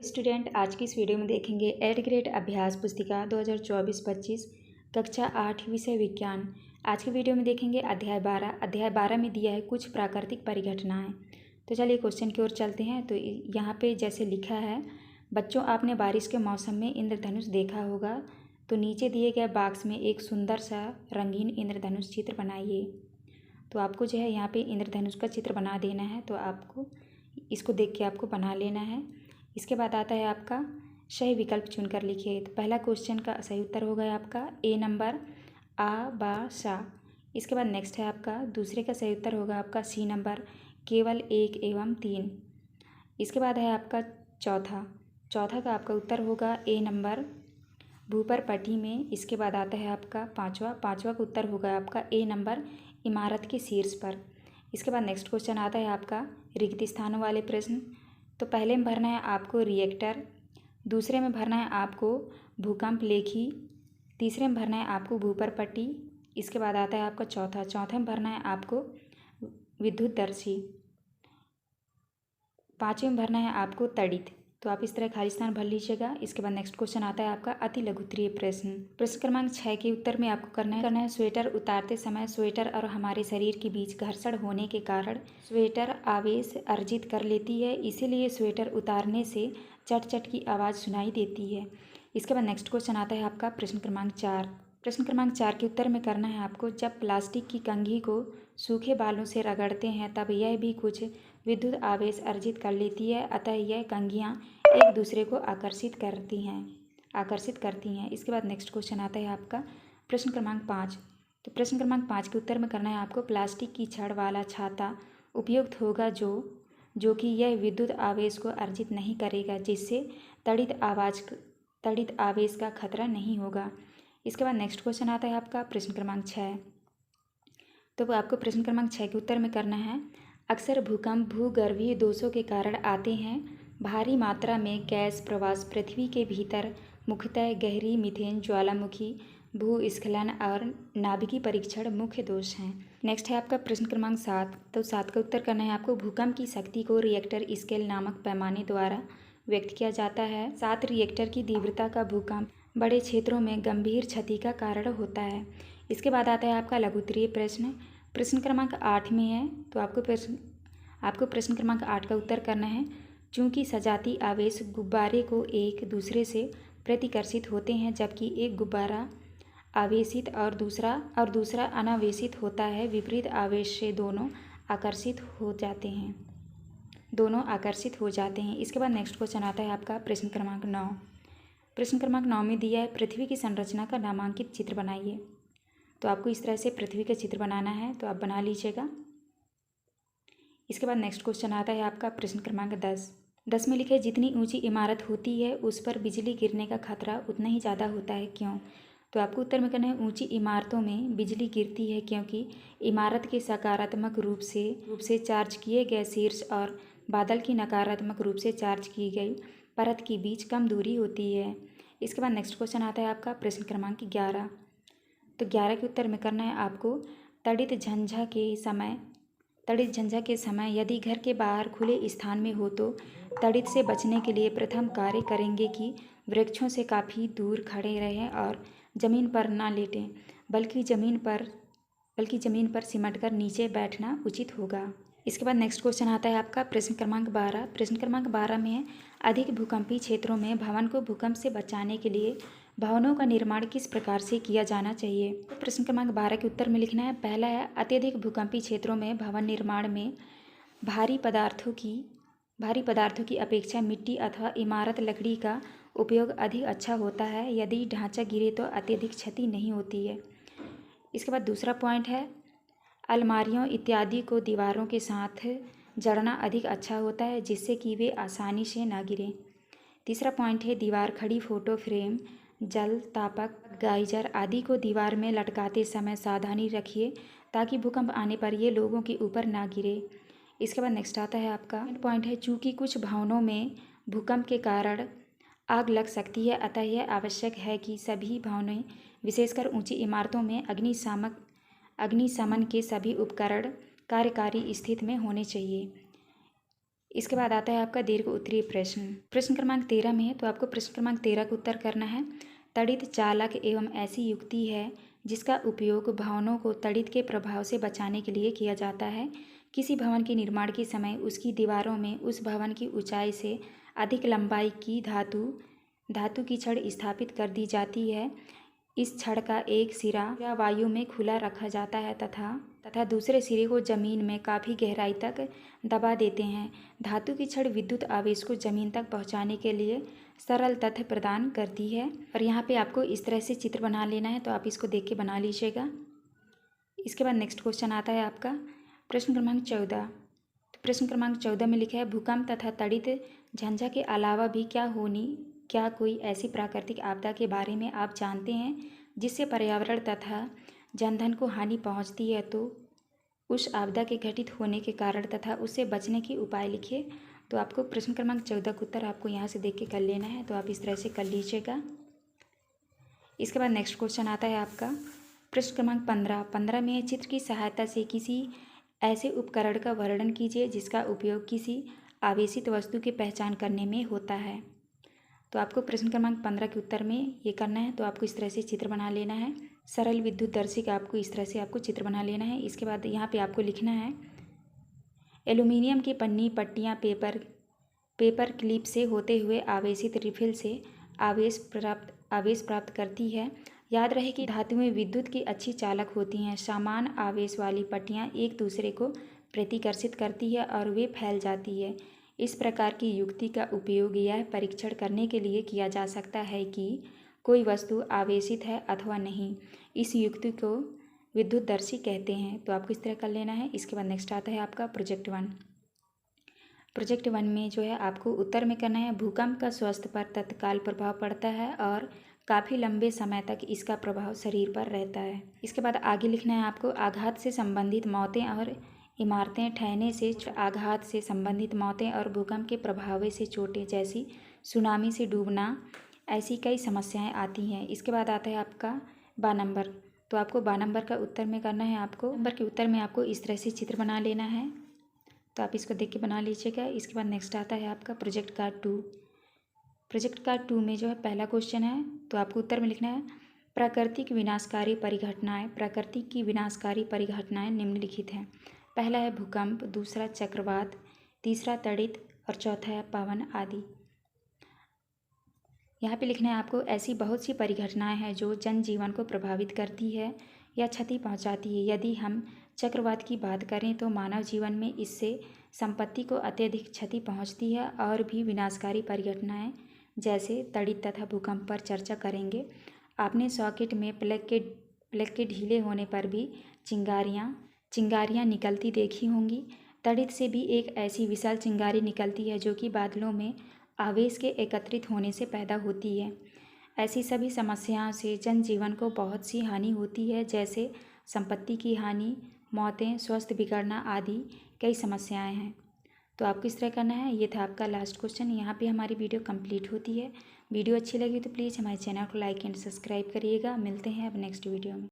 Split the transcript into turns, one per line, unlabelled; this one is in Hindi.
स्टूडेंट, आज की इस वीडियो में देखेंगे 8th ग्रेड अभ्यास पुस्तिका 2024-25 कक्षा 8 विषय विज्ञान। आज की वीडियो में देखेंगे अध्याय 12 में दिया है कुछ प्राकृतिक परिघटनाएं। तो चलिए क्वेश्चन की ओर चलते हैं। तो यहाँ पे जैसे लिखा है, बच्चों आपने बारिश के मौसम में इंद्रधनुष देखा होगा। तो नीचे दिए गए बॉक्स में एक सुंदर सा रंगीन इंद्रधनुष चित्र बनाइए। तो आपको जो है यहाँ पे इंद्रधनुष का चित्र बना देना है। तो आपको इसको देख के आपको बना लेना है। इसके बाद आता है आपका सही विकल्प चुनकर लिखिए। तो पहला क्वेश्चन का सही उत्तर होगा आपका ए नंबर आ बा सा। इसके बाद नेक्स्ट है आपका दूसरे का सही उत्तर होगा आपका सी नंबर केवल 1 एवं 3। इसके बाद है आपका चौथा का आपका उत्तर होगा ए नंबर भूपर पट्टी में। इसके बाद आता है आपका पाँचवा का उत्तर होगा आपका ए नंबर इमारत के शीर्ष पर। इसके बाद नेक्स्ट क्वेश्चन आता है आपका रिक्त स्थानों वाले प्रश्न। तो पहले में भरना है आपको रिएक्टर, दूसरे में भरना है आपको भूकंप लेखी, तीसरे में भरना है आपको भूपर पट्टी। इसके बाद आता है आपका चौथा में भरना है आपको विद्युतदर्शी, पाँचवें में भरना है आपको तड़ित। तो आप इस तरह खाली स्थान भर लीजिएगा। इसके बाद नेक्स्ट क्वेश्चन आता है आपका अति लघुत्तरीय प्रश्न क्रमांक 6 के उत्तर में आपको करना है स्वेटर उतारते समय स्वेटर और हमारे शरीर के बीच घर्षण होने के कारण स्वेटर आवेश अर्जित कर लेती है, इसीलिए स्वेटर उतारने से चट चट की आवाज़ सुनाई देती है। इसके बाद नेक्स्ट क्वेश्चन आता है आपका प्रश्न क्रमांक 4 के उत्तर में करना है आपको जब प्लास्टिक की कंघी को सूखे बालों से रगड़ते हैं तब यह भी कुछ विद्युत आवेश अर्जित कर लेती है, अतः यह कंघियाँ एक दूसरे को आकर्षित करती हैं। इसके बाद नेक्स्ट क्वेश्चन आता है आपका प्रश्न क्रमांक 5। तो प्रश्न क्रमांक 5 के उत्तर में करना है आपको प्लास्टिक की छड़ वाला छाता उपयुक्त होगा जो कि यह विद्युत आवेश को अर्जित नहीं करेगा, जिससे तड़ित आवेश का खतरा नहीं होगा। इसके बाद नेक्स्ट क्वेश्चन आता है आपका प्रश्न क्रमांक 6। तो आपको प्रश्न क्रमांक 6 के उत्तर में करना है अक्सर भूकंप भूगर्भीय दोषों के कारण आते हैं। भारी मात्रा में गैस प्रवास पृथ्वी के भीतर मुख्यतः गहरी मीथेन ज्वालामुखी भूस्खलन और नाभिकीय परीक्षण मुख्य दोष हैं। नेक्स्ट है आपका प्रश्न क्रमांक 7। तो 7 का उत्तर करना है आपको भूकंप की शक्ति को रिएक्टर स्केल नामक पैमाने द्वारा व्यक्त किया जाता है। 7 रिएक्टर की तीव्रता का भूकंप बड़े क्षेत्रों में गंभीर क्षति का कारण होता है। इसके बाद आता है आपका लघुत्तरीय प्रश्न क्रमांक 8 में है। तो आपको प्रश्न क्रमांक 8 का उत्तर करना है चूँकि सजाती आवेश गुब्बारे को एक दूसरे से प्रतिकर्षित होते हैं, जबकि एक गुब्बारा आवेशित और दूसरा अनावेशित होता है, विपरीत आवेश से दोनों आकर्षित हो जाते हैं। इसके बाद नेक्स्ट क्वेश्चन आता है आपका प्रश्न क्रमांक 9। प्रश्न क्रमांक 9 में दिया है पृथ्वी की संरचना का नामांकित चित्र बनाइए। तो आपको इस तरह से पृथ्वी का चित्र बनाना है, तो आप बना लीजिएगा। इसके बाद नेक्स्ट क्वेश्चन आता है आपका प्रश्न क्रमांक 10 में लिखे जितनी ऊंची इमारत होती है उस पर बिजली गिरने का खतरा उतना ही ज़्यादा होता है, क्यों? तो आपको उत्तर में करना है ऊंची इमारतों में बिजली गिरती है क्योंकि इमारत के सकारात्मक रूप से चार्ज किए गए शीर्ष और बादल की नकारात्मक रूप से चार्ज की गई परत के बीच कम दूरी होती है। इसके बाद नेक्स्ट क्वेश्चन आता है आपका प्रश्न क्रमांक 11। तो 11 के उत्तर में करना है आपको तड़ित झंझा के समय यदि घर के बाहर खुले स्थान में हो तो तड़ित से बचने के लिए प्रथम कार्य करेंगे कि वृक्षों से काफ़ी दूर खड़े रहें और ज़मीन पर ना लेटें, बल्कि ज़मीन पर सिमट कर नीचे बैठना उचित होगा। इसके बाद नेक्स्ट क्वेश्चन आता है आपका प्रश्न क्रमांक 12 में है अधिक भूकंपीय क्षेत्रों में भवन को भूकंप से बचाने के लिए भवनों का निर्माण किस प्रकार से किया जाना चाहिए। तो प्रश्न क्रमांक 12 के उत्तर में लिखना है पहला है अत्यधिक भूकंपीय क्षेत्रों में भवन निर्माण में भारी पदार्थों की अपेक्षा मिट्टी अथवा इमारत लकड़ी का उपयोग अधिक अच्छा होता है। यदि ढांचा गिरे तो अत्यधिक क्षति नहीं होती है। इसके बाद दूसरा पॉइंट है अलमारियों इत्यादि को दीवारों के साथ जड़ना अधिक अच्छा होता है, जिससे कि वे आसानी से ना गिरें। तीसरा पॉइंट है दीवार खड़ी फोटो फ्रेम जल तापक गाइजर आदि को दीवार में लटकाते समय सावधानी रखिए ताकि भूकंप आने पर ये लोगों के ऊपर ना गिरे। इसके बाद नेक्स्ट आता है आपका पॉइंट है चूँकि कुछ भवनों में भूकंप के कारण आग लग सकती है, अतः यह आवश्यक है कि सभी भवनों विशेषकर ऊंची इमारतों में अग्निशमन के सभी उपकरण कार्यकारी स्थिति में होने चाहिए। इसके बाद आता है आपका दीर्घ उत्तरीय प्रश्न। प्रश्न क्रमांक 13 में है, तो आपको प्रश्न क्रमांक 13 का उत्तर करना है। तड़ित चालक एवं ऐसी युक्ति है जिसका उपयोग भवनों को तड़ित के प्रभाव से बचाने के लिए किया जाता है। किसी भवन के निर्माण के समय उसकी दीवारों में उस भवन की ऊंचाई से अधिक लंबाई की धातु की छड़ स्थापित कर दी जाती है। इस छड़ का एक सिरा वायु में खुला रखा जाता है तथा दूसरे सिरे को जमीन में काफ़ी गहराई तक दबा देते हैं। धातु की छड़ विद्युत आवेश को जमीन तक पहुंचाने के लिए सरल तथ्य प्रदान करती है। और यहाँ पे आपको इस तरह से चित्र बना लेना है, तो आप इसको देख के बना लीजिएगा। इसके बाद नेक्स्ट क्वेश्चन आता है आपका प्रश्न क्रमांक 14। तो प्रश्न क्रमांक 14 में लिखा है, भूकंप तथा तड़ित झंझा के अलावा भी क्या कोई ऐसी प्राकृतिक आपदा के बारे में आप जानते हैं जिससे पर्यावरण तथा जनधन को हानि पहुंचती है, तो उस आपदा के घटित होने के कारण तथा उससे बचने के उपाय लिखिए। तो आपको प्रश्न क्रमांक 14 का उत्तर आपको यहाँ से देख के कर लेना है, तो आप इस तरह से कर लीजिएगा। इसके बाद नेक्स्ट क्वेश्चन आता है आपका प्रश्न क्रमांक 15 में चित्र की सहायता से किसी ऐसे उपकरण का वर्णन कीजिए जिसका उपयोग किसी आवेशित वस्तु की पहचान करने में होता है। तो आपको प्रश्न क्रमांक 15 के उत्तर में ये करना है, तो आपको इस तरह से चित्र बना लेना है। सरल विद्युत दर्शी का आपको इस तरह से आपको चित्र बना लेना है। इसके बाद यहाँ पे आपको लिखना है, एल्यूमिनियम की पन्नी पट्टियाँ पेपर क्लिप से होते हुए आवेशित रिफिल से आवेश प्राप्त करती है। याद रहे कि धातुएं विद्युत की अच्छी चालक होती हैं। समान आवेश वाली पट्टियाँ एक दूसरे को प्रतिकर्षित करती है और वे फैल जाती है। इस प्रकार की युक्ति का उपयोग यह परीक्षण करने के लिए किया जा सकता है कि कोई वस्तु आवेशित है अथवा नहीं। इस युक्ति को विद्युतदर्शी कहते हैं। तो आपको इस तरह कर लेना है। इसके बाद नेक्स्ट आता है आपका प्रोजेक्ट 1। प्रोजेक्ट 1 में जो है आपको उत्तर में करना है, भूकंप का स्वास्थ्य पर तत्काल प्रभाव पड़ता है और काफ़ी लंबे समय तक इसका प्रभाव शरीर पर रहता है। इसके बाद आगे लिखना है आपको, आघात से संबंधित मौतें और इमारतें ढहने से आघात से संबंधित मौतें और भूकंप के प्रभाव से चोटें जैसी सुनामी से डूबना, ऐसी कई समस्याएं आती हैं। इसके बाद आता है आपका 12 नंबर। तो आपको 12 नंबर का उत्तर में करना है, आपको नंबर के उत्तर में आपको इस तरह से चित्र बना लेना है। तो आप इसको देख के बना लीजिएगा। इसके बाद नेक्स्ट आता है आपका प्रोजेक्ट कार्ड 2। प्रोजेक्ट कार्ड 2 में जो है पहला क्वेश्चन है, तो आपको उत्तर में लिखना है, प्रकृति की विनाशकारी परिघटनाएं निम्नलिखित हैं। पहला है भूकंप, दूसरा चक्रवात, तीसरा तड़ित और चौथा है पवन आदि। यहाँ पे लिखना है आपको, ऐसी बहुत सी परिघटनाएं हैं जो जनजीवन को प्रभावित करती है या क्षति पहुँचाती है। यदि हम चक्रवात की बात करें तो मानव जीवन में इससे संपत्ति को अत्यधिक क्षति पहुँचती है। और भी विनाशकारी परिघटनाएं जैसे तड़ित तथा भूकंप पर चर्चा करेंगे। आपने सॉकेट में प्लग के ढीले होने पर भी चिंगारियाँ निकलती देखी होंगी। तड़ित से भी एक ऐसी विशाल चिंगारी निकलती है जो कि बादलों में आवेश के एकत्रित होने से पैदा होती है। ऐसी सभी समस्याओं से जनजीवन को बहुत सी हानि होती है, जैसे संपत्ति की हानि, मौतें, स्वास्थ्य बिगड़ना आदि कई समस्याएं हैं। तो आपको इस तरह करना है। ये था आपका लास्ट क्वेश्चन। यहाँ पे हमारी वीडियो कंप्लीट होती है। वीडियो अच्छी लगी तो प्लीज़ हमारे चैनल को लाइक एंड सब्सक्राइब करिएगा। मिलते हैं अब नेक्स्ट वीडियो में।